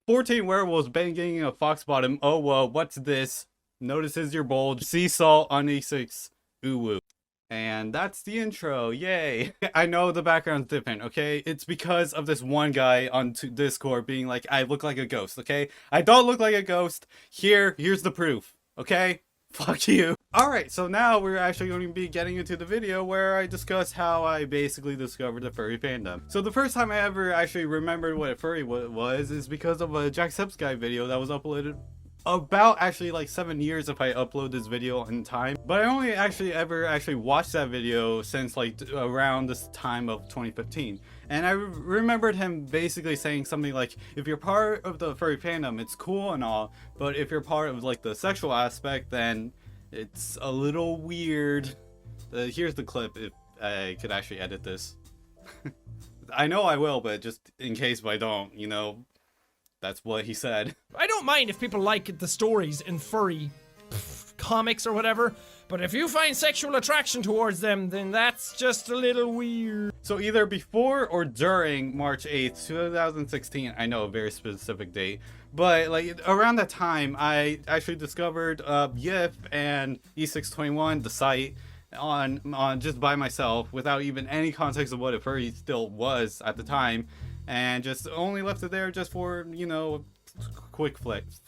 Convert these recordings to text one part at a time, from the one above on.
14 werewolves banging a fox bottom. Oh, whoa, what's this? Notices your bulge. Sea salt on E6. Ooh woo. And that's the intro. Yay. I know the background's different, okay? It's because of this one guy on Discord being like, I look like a ghost, okay? I don't look like a ghost. Here's the proof, okay? Fuck you. Alright, so now we're actually going to be getting into the video where I discuss how I basically discovered the furry fandom. So the first time I ever actually remembered what a furry was is because of a Jacksepticeye video that was uploaded about actually like 7 years if I upload this video in time. But I only ever watched that video since like around this time of 2015. And I remembered him basically saying something like, if you're part of the furry fandom, it's cool and all, but if you're part of like the sexual aspect, then it's a little weird. Here's the clip if I could actually edit this. I know I will, but just in case I don't, you know, that's what he said. I don't mind if people like the stories in furry comics or whatever, but if you find sexual attraction towards them, then that's just a little weird. So either before or during March 8th, 2016, I know a very specific date, but like around that time, I actually discovered YIF and E621, the site, on just by myself without even any context of what a furry still was at the time. And just only left it there just for, you know, quick flex.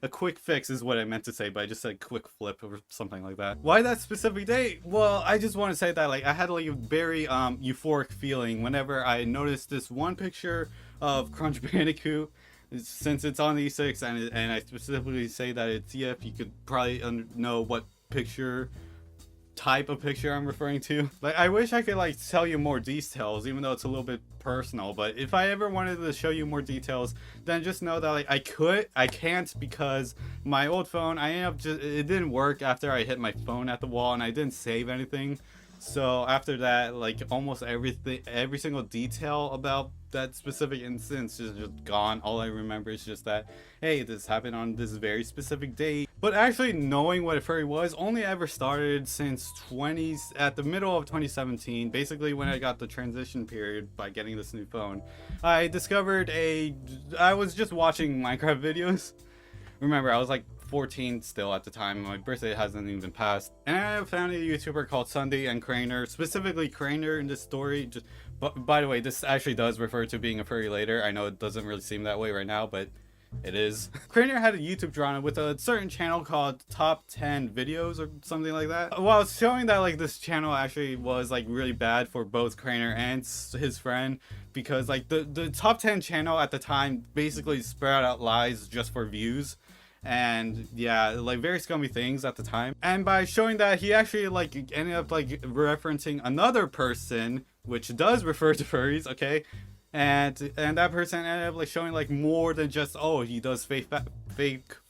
A quick fix is what I meant to say, but I just said quick flip or something like that. Why that specific date? Well, I just want to say that like I had like a very euphoric feeling whenever I noticed this one picture of Crunch Bandicoot. Since it's on E6 and I specifically say that it's EF, you could probably know what type of picture I'm referring to. Like, I wish I could like tell you more details, even though it's a little bit personal, but if I ever wanted to show you more details, then just know that like I can't because my old phone, it didn't work after I hit my phone at the wall and I didn't save anything. So after that, like almost every single detail about that specific instance is just gone. All I remember is just that, hey, this happened on this very specific date. But actually knowing what a furry was only ever started since at the middle of 2017, basically when I got the transition period by getting this new phone. I discovered I was just watching Minecraft videos. Remember, I was like 14 still at the time. My birthday hasn't even passed. And I found a YouTuber called Sunday and Craner, specifically Craner in this story. But by the way, this actually does refer to being a furry later. I know it doesn't really seem that way right now, but it is. Craner had a YouTube drama with a certain channel called Top 10 Videos or something like that. Well, it's showing that like this channel actually was like really bad for both Craner and his friend, because like the Top 10 channel at the time basically spread out lies just for views. And yeah, like very scummy things at the time. And by showing that, he actually like ended up like referencing another person, which does refer to furries, okay? And that person ended up like showing like more than just, oh, he does fake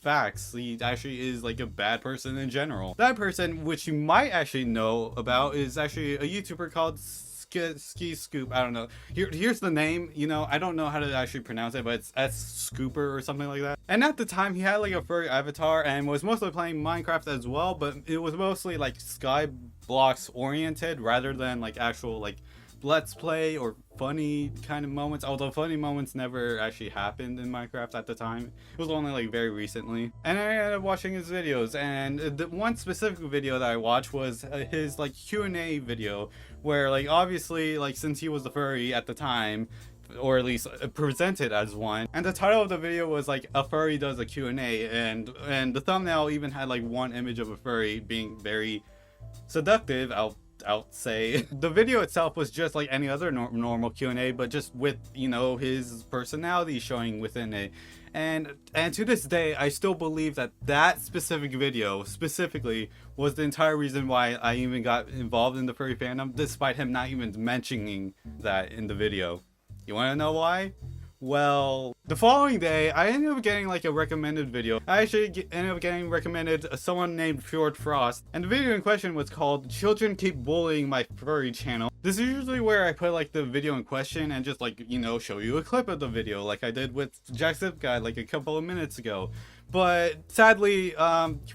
facts. He actually is like a bad person in general. That person, which you might actually know about, is actually a YouTuber called cscoop. I don't know. Here's the name. You know, I don't know how to actually pronounce it, but it's cscooper or something like that. And at the time, he had like a furry avatar and was mostly playing Minecraft as well, but it was mostly like Skyblocks oriented rather than like actual like let's play or funny kind of moments, although funny moments never actually happened in Minecraft at the time. It was only like very recently. And I ended up watching his videos, and the one specific video that I watched was his like Q&A video, where like obviously like since he was the furry at the time, or at least presented as one, and the title of the video was like a furry does a Q&A, and the thumbnail even had like one image of a furry being very seductive. I'll say the video itself was just like any other normal Q&A, but just with, you know, his personality showing within it. And to this day, I still believe that specific video specifically was the entire reason why I even got involved in the furry fandom, despite him not even mentioning that in the video. You want to know why? Well, The following day, I ended up getting like a recommended video. I actually ended up getting recommended someone named Fjord Frost, and the video in question was called "Children Keep Bullying My Furry Channel." This is usually where I put like the video in question and just like, you know, show you a clip of the video like I did with Jacksepticeye like a couple of minutes ago. But sadly,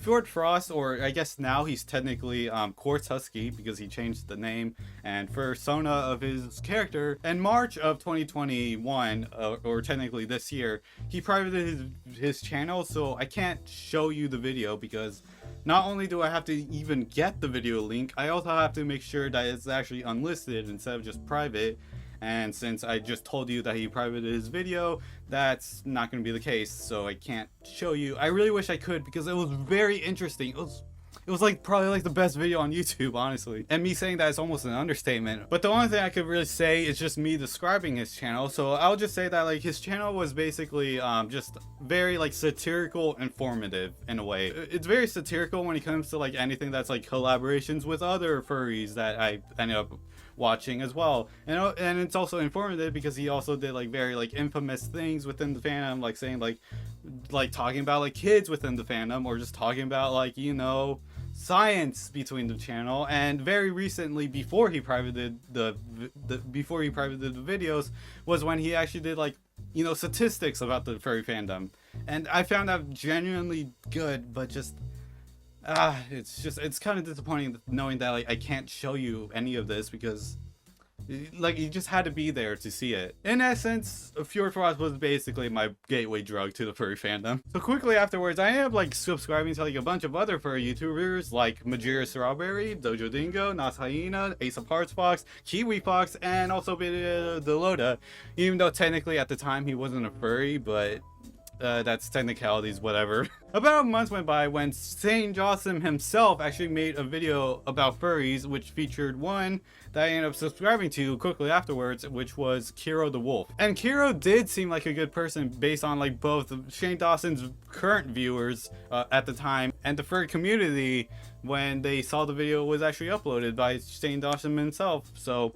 Fjord Frost, or I guess now he's technically Quartz Husky because he changed the name and fursona of his character. In March of 2021, or technically this year, he privated his channel, so I can't show you the video because not only do I have to even get the video link, I also have to make sure that it's actually unlisted instead of just private. And since I just told you that he privated his video, that's not going to be the case, so I can't show you. I really wish I could because it was very interesting. It was like probably like the best video on YouTube, honestly. And me saying that is almost an understatement. But the only thing I could really say is just me describing his channel. So I'll just say that like his channel was basically just very like satirical, informative in a way. It's very satirical when it comes to like anything that's like collaborations with other furries that I ended up watching as well, and it's also informative because he also did like very like infamous things within the fandom, like saying like talking about like kids within the fandom, or just talking about like, you know, science between the channel. And very recently, before he privated the videos, was when he actually did like, you know, statistics about the furry fandom, and I found that genuinely good, but just it's kind of disappointing knowing that like I can't show you any of this because like you just had to be there to see it. In essence, Fjord Frost was basically my gateway drug to the furry fandom. So quickly afterwards, I ended up like subscribing to like a bunch of other furry YouTubers like Majira Strawberry, Dojo Dingo, Nas Hyena, Ace of Hearts Fox, Kiwi Fox, and also Deloda. Even though technically at the time he wasn't a furry, but that's technicalities, whatever. About a month went by when Saint Jossum himself actually made a video about furries, which featured one that I ended up subscribing to quickly afterwards, which was Kiro the Wolf. And Kiro did seem like a good person based on like both Shane Dawson's current viewers at the time and the furry community when they saw the video was actually uploaded by Shane Dawson himself. So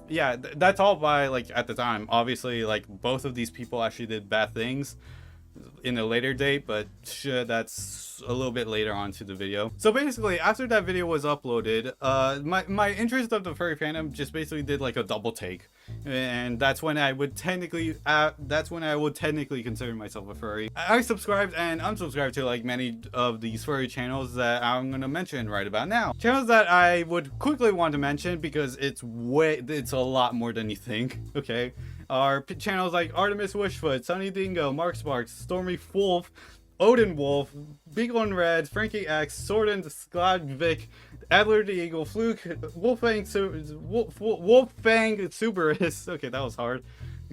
yeah, that's all by like at the time. Obviously, like both of these people actually did bad things in a later date, but that's a little bit later on to the video. So basically, after that video was uploaded, my interest of the furry fandom just basically did like a double take, and that's when I would technically consider myself a furry. I subscribed and unsubscribed to like many of these furry channels that I'm gonna mention right about now. Channels that I would quickly want to mention because it's a lot more than you think. Okay. Are channels like Artemis Wishfoot, Sunny Dingo, Mark Sparks, Stormy Wolf, Odin Wolf, Beagle and Red, Frankie X, Sordin, Skladvik, Adler the Eagle, Fluke, Wolfang Suberus, okay, that was hard,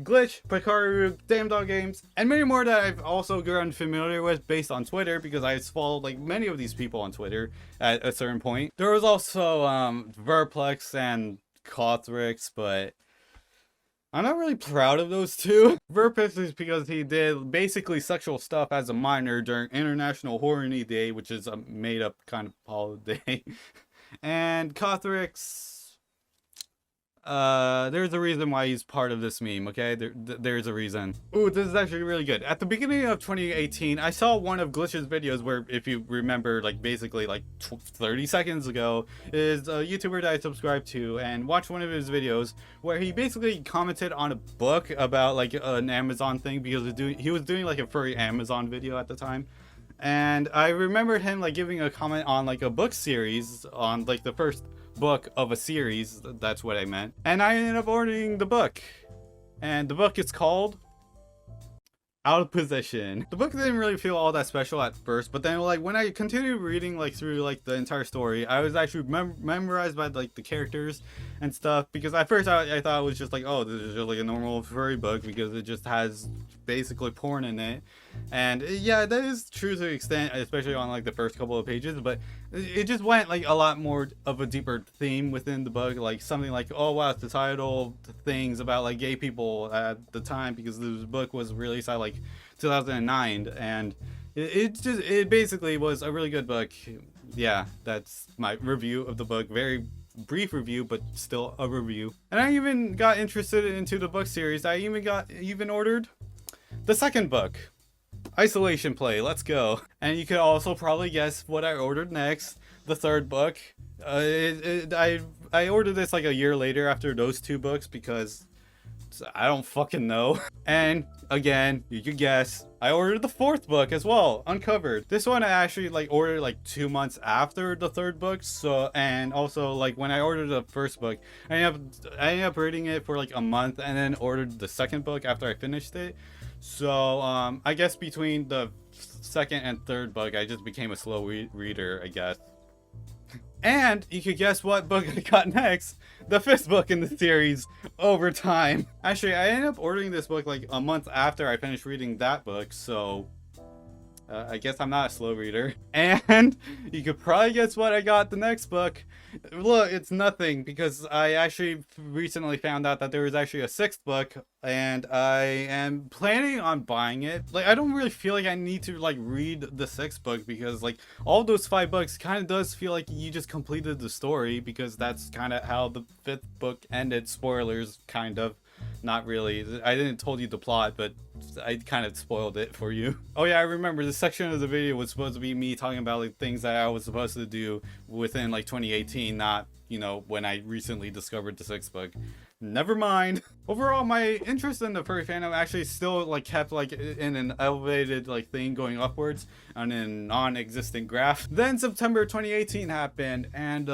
Glitch, Pikaru, Damn Dog Games, and many more that I've also grown familiar with based on Twitter because I followed like many of these people on Twitter at a certain point. There was also Verplex and Cothrix, but I'm not really proud of those two. Verpix is because he did basically sexual stuff as a minor during International Horny Day, which is a made-up kind of holiday. And Cothrix, there's a reason why he's part of this meme, okay? There's a reason. Ooh, this is actually really good. At the beginning of 2018, I saw one of Glitch's videos where, if you remember, like basically like 30 seconds ago, is a YouTuber that I subscribed to and watched one of his videos where he basically commented on a book about like an Amazon thing because he was doing like a furry Amazon video at the time. And I remembered him like giving a comment on like a book series on like the first book of a series, that's what I meant, and I ended up ordering the book, and the book is called Out of Position. The book didn't really feel all that special at first, but then like when I continued reading like through like the entire story, I was actually memorized by like the characters and stuff, because at first I thought it was just like, oh, this is just like a normal furry book because it just has basically porn in it. And yeah, that is true to an extent, especially on like the first couple of pages, but it just went like a lot more of a deeper theme within the book, like something like, oh wow, societal things about like gay people at the time, because this book was released at like 2009, and it basically was a really good book. Yeah, that's my review of the book. Very brief review, but still a review. And I even got interested into the book series. I even ordered The second book, Isolation Play, let's go. And you could also probably guess what I ordered next. The third book. I ordered this like a year later after those two books because I don't fucking know. And again, you could guess, I ordered the fourth book as well, Uncovered. This one I actually like ordered like 2 months after the third book. So, and also like when I ordered the first book, I ended up reading it for like a month and then ordered the second book after I finished it. So I guess between the second and third book, I just became a slow reader, I guess. And you could guess what book I got next, the fifth book in the series, Over Time. Actually, I ended up ordering this book like a month after I finished reading that book, so I guess I'm not a slow reader. And you could probably guess what I got the next book. Look, it's nothing, because I actually recently found out that there was actually a sixth book, and I am planning on buying it. Like, I don't really feel like I need to like read the sixth book, because like all those 5 books kind of does feel like you just completed the story, because that's kind of how the fifth book ended. Spoilers, kind of. Not really. I didn't told you the plot, but I kind of spoiled it for you. Oh yeah, I remember this section of the video was supposed to be me talking about like things that I was supposed to do within like 2018, not, you know, when I recently discovered the sixth book. Never mind. Overall, my interest in the furry fandom actually still like kept like in an elevated like thing going upwards on a non-existent graph. Then September 2018 happened, and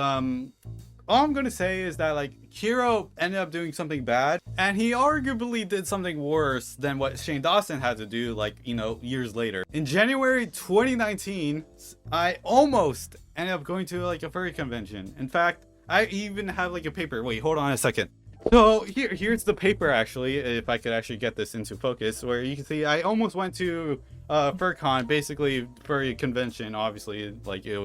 all I'm gonna say is that like Hiro ended up doing something bad, and he arguably did something worse than what Shane Dawson had to do, like, you know, years later. In January 2019, I almost ended up going to like a furry convention. In fact, I even have like a paper. Wait, hold on a second. So here's the paper, actually, if I could actually get this into focus, where you can see I almost went to FurCon, basically furry convention. Obviously, like it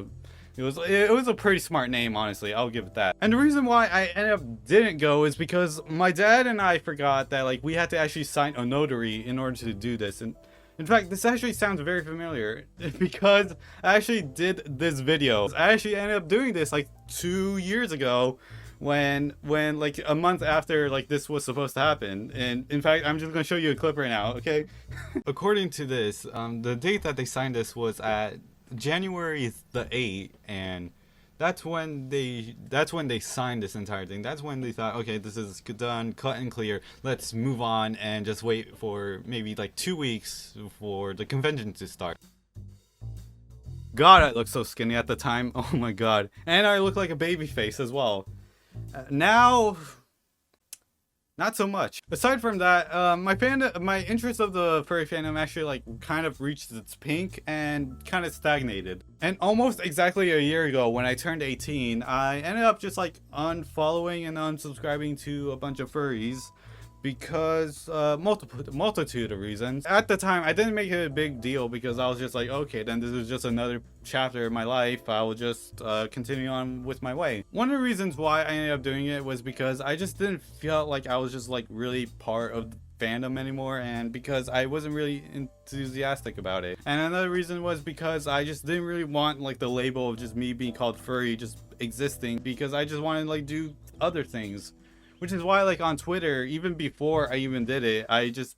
was a pretty smart name, honestly. I'll give it that. And the reason why I ended up didn't go is because my dad and I forgot that like we had to actually sign a notary in order to do this. And in fact, this actually sounds very familiar because I actually did this video. I actually ended up doing this like 2 years ago when like a month after like this was supposed to happen. And in fact, I'm just gonna show you a clip right now, okay? According to this, the date that they signed this was at January the 8th, and that's when they signed this entire thing. That's when they thought, okay, this is done, cut and clear, let's move on and just wait for maybe like 2 weeks for the convention to start. God, I looked so skinny at the time. Oh my god. And I look like a baby face as well. Now, not so much. Aside from that, my interest of the furry fandom actually like kind of reached its peak and kind of stagnated. And almost exactly a year ago, when I turned 18, I ended up just like unfollowing and unsubscribing to a bunch of furries because multitude of reasons. At the time, I didn't make it a big deal because I was just like, okay, then this is just another chapter in my life. I will just continue on with my way. One of the reasons why I ended up doing it was because I just didn't feel like I was just like really part of the fandom anymore, and because I wasn't really enthusiastic about it. And another reason was because I just didn't really want like the label of just me being called furry just existing, because I just wanted to like do other things. Which is why, like, on Twitter, even before I even did it, I just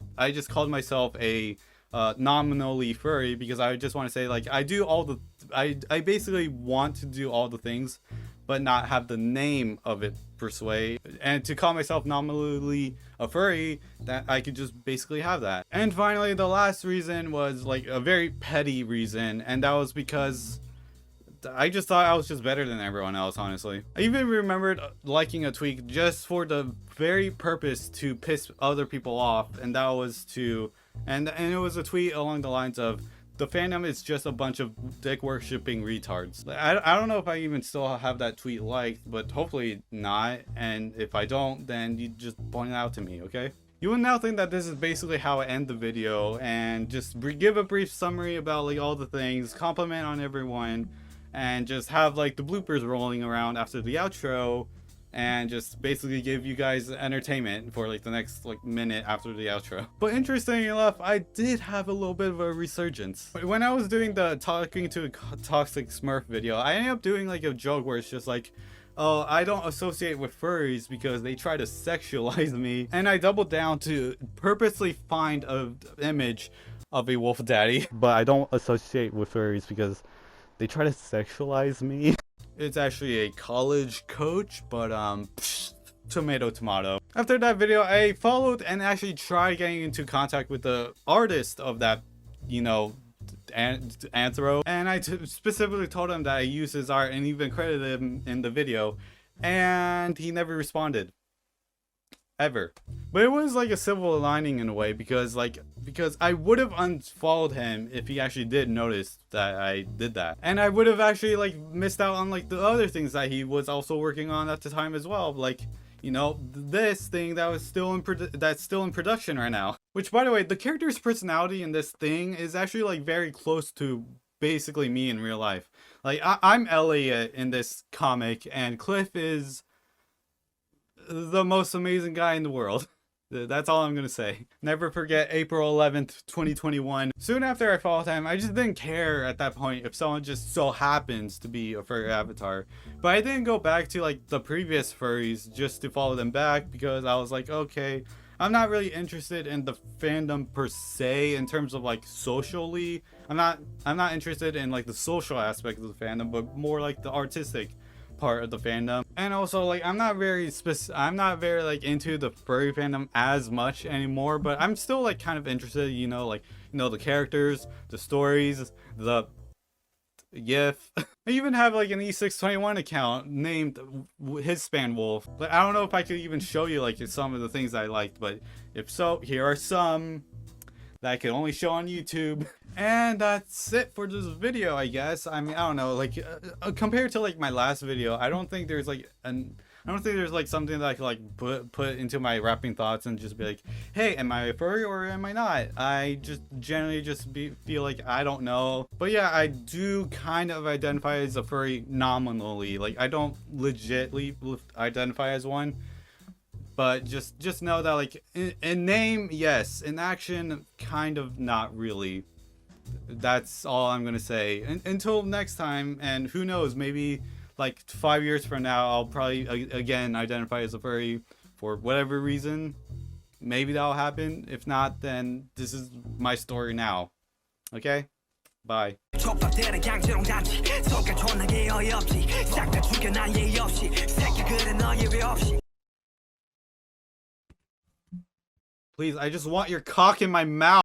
called myself a nominally furry, because I just want to say, like, I basically want to do all the things, but not have the name of it per se. And to call myself nominally a furry, that I could just basically have that. And finally, the last reason was, like, a very petty reason, and that was because I just thought I was just better than everyone else, honestly. I even remembered liking a tweet just for the very purpose to piss other people off, and that was to, and it was a tweet along the lines of, the fandom is just a bunch of dick worshipping retards. I don't know if I even still have that tweet liked, but hopefully not, and if I don't, then you just point it out to me, okay? You will now think that this is basically how I end the video, and just give a brief summary about like all the things, compliment on everyone, and just have like the bloopers rolling around after the outro, and just basically give you guys entertainment for like the next like minute after the outro. But interestingly enough, I did have a little bit of a resurgence. When I was doing the talking to a toxic smurf video, I ended up doing like a joke where it's just like, oh, I don't associate with furries because they try to sexualize me. And I doubled down to purposely find an image of a wolf daddy, but I don't associate with furries because they try to sexualize me. It's actually a college coach, but tomato tomato. After that video, I followed and actually tried getting into contact with the artist of that, you know, anthro, and I specifically told him that I used his art and even credited him in the video, and he never responded ever. But it was like a silver lining in a way, because I would have unfollowed him if he actually did notice that I did that, and I would have actually like missed out on like the other things that he was also working on at the time as well, like, you know, this thing that was still in production right now. Which, by the way, the character's personality in this thing is actually like very close to basically me in real life. Like I'm Elliot in this comic, and Cliff is the most amazing guy in the world. That's all I'm gonna say. Never forget April 11th, 2021. Soon after I followed him, I just didn't care at that point if someone just so happens to be a furry avatar. But I didn't go back to like the previous furries just to follow them back, because I was like, okay, I'm not really interested in the fandom per se in terms of like socially. I'm not interested in like the social aspect of the fandom, but more like the artistic part of the fandom. And also, like, I'm not very like into the furry fandom as much anymore, but I'm still like kind of interested, you know, like, you know, the characters, the stories, the GIF. I even have like an E621 account named Hispan Wolf, but I don't know if I could even show you like some of the things I liked, but if so, here are some that I can only show on YouTube. And that's it for this video, I guess. I mean, I don't know, like compared to like my last video, I don't think there's like something that I could like put into my wrapping thoughts and just be like, hey, am I a furry or am I not? I just generally just feel like I don't know. But yeah, I do kind of identify as a furry nominally. Like, I don't legitly identify as one. But just know that like in name, yes. In action, kind of not really. That's all I'm gonna say. Until next time, and who knows, maybe like 5 years from now, I'll probably again identify as a furry for whatever reason. Maybe that'll happen. If not, then this is my story now. Okay? Bye. Please, I just want your cock in my mouth.